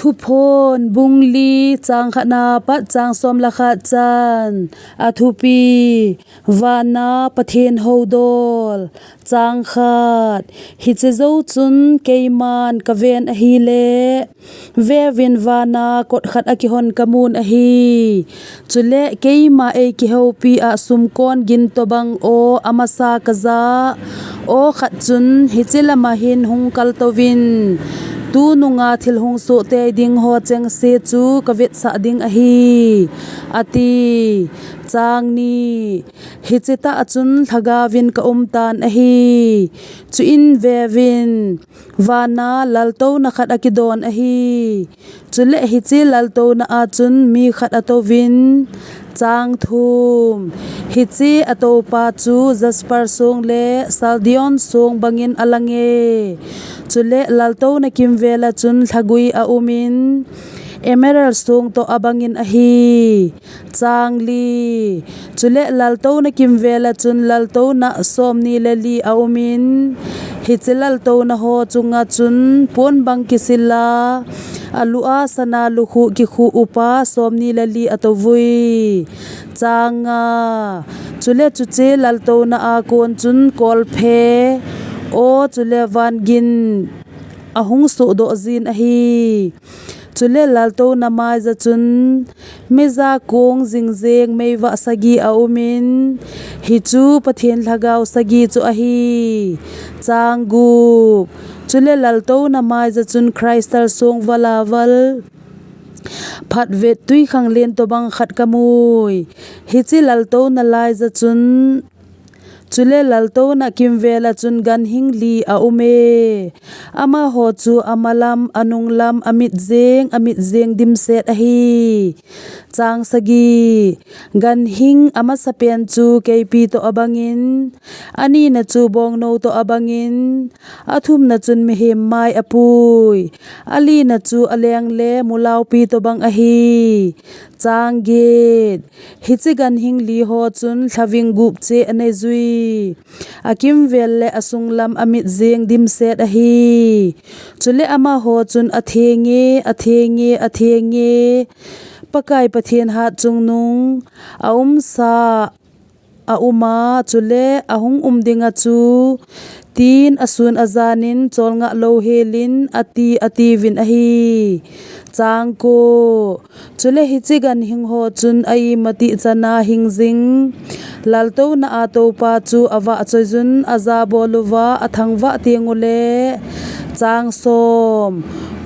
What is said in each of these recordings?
ทุพนบุงลีจางขนาปัจจางสมละขะจันอทุปีวานาปะเทนโฮดอลจางขาดฮิเจโซจุนเกยมันกะเวนอฮีเลเววินวานากดขัดอกิฮอนกะมูนอฮีจุเลเกยมาเอกิเฮปีอะสุมกอนกินตบังโออามาซากะซาโอขัดจุนฮิเจละมาหินหุงกัลตวินตูนุงาทิลหงสุเตดิงโฮเจงเซจูกะเวตสะดิงอฮีอติจางนีฮิจิตาจุนทกาวินกะตานอฮีจุอินเววินวานาลัลโตนะขัดอกิดอนอฮีจุเลฮิจิลัลโตนะอาจุนมีขัดอโตวินจางทุมฮิจิอโตปาจูจัสปาร์ซงเลซัลดิออนซงบังินอลังเอจุเลลัลโตนะกิมเวลจุนทกุยอาอุมินเอเมรัลซงโตอบังินอฮีจางลีจุเลลัลโตนะกิมเวลจุนลัลโตนะสอมนีเลลีอาอุมินฮิจิลัลโตนะโฮจุงาจุนปวนบังกิสิลาอลูอาสนาลุขุกิขุอุปาสอมนีเลลีอตวุยจางาจุเลจุเจลัลโตนะอากวนจุนกอลเพโอจุเลวันกินอหุงสุโดจินอฮีจุเลลัลโตนะมาจะจุนเมซากงจิงเจงเมวะสกีอาอุมินฮิจูปะเทนทะกาวสกีจุอฮีจางกูจุเลลัลโตนะมาจะจุนคริสตัลซงวลาวัลผัดเวทตุยขังเลนตบังขัดกะมุยฮิจิลัลโตนะลายจะจุนจุเลลัลโตนะกิมเวลจุนกันหิงลีอาอุเมอามาโฮจูอามาลัมอนุงลัมอมิดเซงดิมเซตอฮีจางสกีกันหิงอามาสเปียนจูเกปีโตอบังอินอันนี้นะจูบองโนโตอบังอินอาทุมนะจุนมิเฮมไมอปุยอาลีนะจูอเลงเลมุลาวปีโตบังอฮีจางเกตฮิจิกันหิงลีโฮจุนทวิงกุบเจอเนจุยอากิมเวลเลอสุงลัมอมิดเซงดิมเซตอฮีจุเลอามาโฮจุนอเทเงปะไกปะเทียนหาจุงนุงอาซาอาอุมาจุเลอาหุงดิงาจูตีนอสุนอาจานินจอลงะโลเฮลินอตีวินอฮีจางโกจุเลฮิจิกันหิงโฮจุนไอมติจนาหิงซิงลัลโตนาอาโตปาจูอวะจอยจุนอาซาโบลูวาอทังวะเตียงุเลจางสม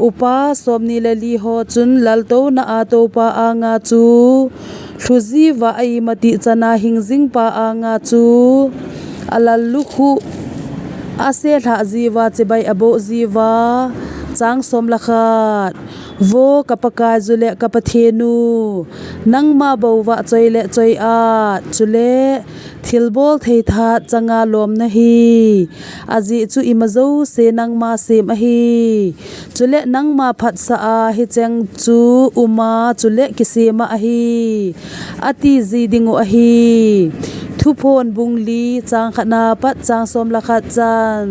อุปาสมนิเลลีโฮจุนลัลโตนาอาโตปาอางาจูทุจีวะไอมติจนาหิงซิงปาอางาจูอลัลลุขุอาเซลาจีวาเจบัยอโบจีวาจางสมละขาดโวกับปะกาจุเลกับปะเทนูนังมาบ่าวะจอยเลจอยอาจุเลทิลโบลเทธาจังอาลมนะฮีอาจีจูอิมาโซเซนังมาเซมอฮีจุเลนังมาพัดสะอาฮิเจงจูอุมาจุเลกิเซมาอฮีอติจีดิงอฮีทุพนบุงลีจางขนาปัดจางสมละขัดจัน